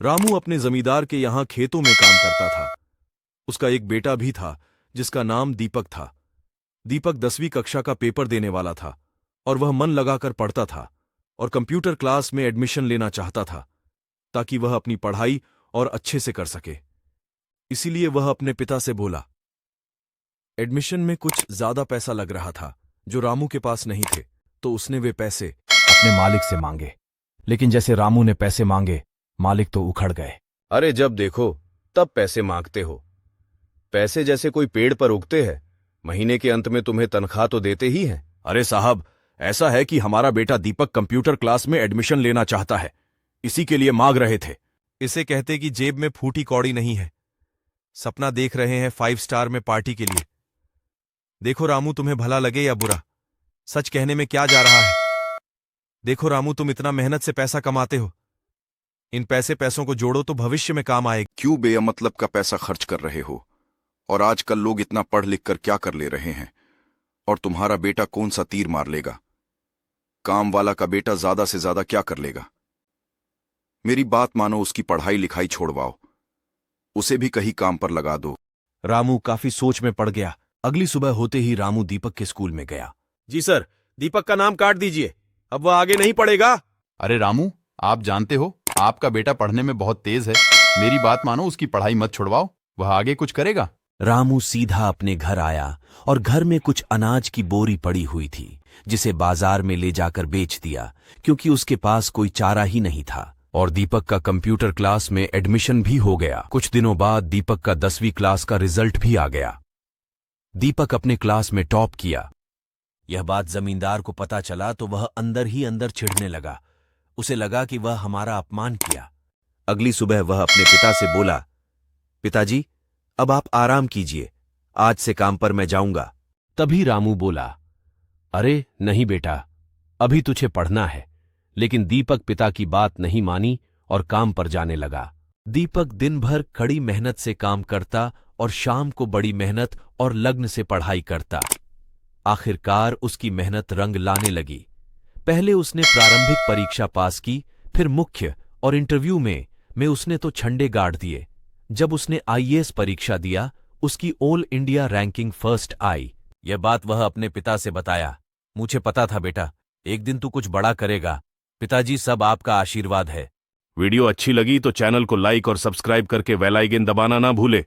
रामू अपने जमींदार के यहां खेतों में काम करता था। उसका एक बेटा भी था जिसका नाम दीपक था। दीपक 10वीं कक्षा का पेपर देने वाला था और वह मन लगाकर पढ़ता था और कंप्यूटर क्लास में एडमिशन लेना चाहता था ताकि वह अपनी पढ़ाई और अच्छे से कर सके। इसीलिए वह अपने पिता से बोला। एडमिशन में कुछ ज्यादा पैसा लग रहा था जो रामू के पास नहीं थे, तो उसने वे पैसे अपने मालिक से मांगे। लेकिन जैसे रामू ने पैसे मांगे, मालिक तो उखड़ गए। अरे जब देखो तब पैसे मांगते हो। पैसे जैसे कोई पेड़ पर उगते हैं, महीने के अंत में तुम्हें तनख्वाह तो देते ही हैं। अरे साहब, ऐसा है कि हमारा बेटा दीपक कंप्यूटर क्लास में एडमिशन लेना चाहता है, इसी के लिए मांग रहे थे। इसे कहते कि जेब में फूटी कौड़ी नहीं है। सपना देख रहे हैं 5 स्टार में पार्टी के लिए। देखो रामू, तुम्हें भला लगे या बुरा, सच कहने में क्या जा रहा है। देखो रामू, तुम इतना मेहनत से पैसा कमाते हो, इन पैसों को जोड़ो तो भविष्य में काम आएगी। क्यों बेमतलब का पैसा खर्च कर रहे हो? और आजकल लोग इतना पढ़ लिख कर क्या कर ले रहे हैं, और तुम्हारा बेटा कौन सा तीर मार लेगा? काम वाला का बेटा ज्यादा से ज्यादा क्या कर लेगा? मेरी बात मानो, उसकी पढ़ाई लिखाई छोड़वाओ, उसे भी कहीं काम पर लगा दो। रामू काफी सोच में पड़ गया। अगली सुबह होते ही रामू दीपक के स्कूल में गया। जी सर, दीपक का नाम काट दीजिए, अब वह आगे नहीं पढ़ेगा। अरे रामू, आप जानते हो आपका बेटा पढ़ने में बहुत तेज है। मेरी बात मानो, उसकी पढ़ाई मत छुड़वाओ, वह आगे कुछ करेगा। रामू सीधा अपने घर आया और घर में कुछ अनाज की बोरी पड़ी हुई थी जिसे बाजार में ले जाकर बेच दिया, क्योंकि उसके पास कोई चारा ही नहीं था। और दीपक का कंप्यूटर क्लास में एडमिशन भी हो गया। कुछ दिनों बाद दीपक का 10वीं क्लास का रिजल्ट भी आ गया। दीपक अपने क्लास में टॉप किया। यह बात जमींदार को पता चला तो वह अंदर ही अंदर चिढ़ने लगा। उसे लगा कि वह हमारा अपमान किया। अगली सुबह वह अपने पिता से बोला, पिताजी, अब आप आराम कीजिए, आज से काम पर मैं जाऊंगा। तभी रामू बोला, अरे नहीं बेटा, अभी तुझे पढ़ना है। लेकिन दीपक पिता की बात नहीं मानी और काम पर जाने लगा। दीपक दिन भर कड़ी मेहनत से काम करता और शाम को बड़ी मेहनत और लगन से पढ़ाई करता। आखिरकार उसकी मेहनत रंग लाने लगी। पहले उसने प्रारंभिक परीक्षा पास की, फिर मुख्य और इंटरव्यू में उसने तो छंडे गाड़ दिए। जब उसने आईएएस परीक्षा दिया, उसकी ऑल इंडिया रैंकिंग फर्स्ट आई। यह बात वह अपने पिता से बताया। मुझे पता था बेटा, एक दिन तू कुछ बड़ा करेगा। पिताजी, सब आपका आशीर्वाद है। वीडियो अच्छी लगी तो चैनल को लाइक और सब्सक्राइब करके बेल आइकन दबाना ना भूले।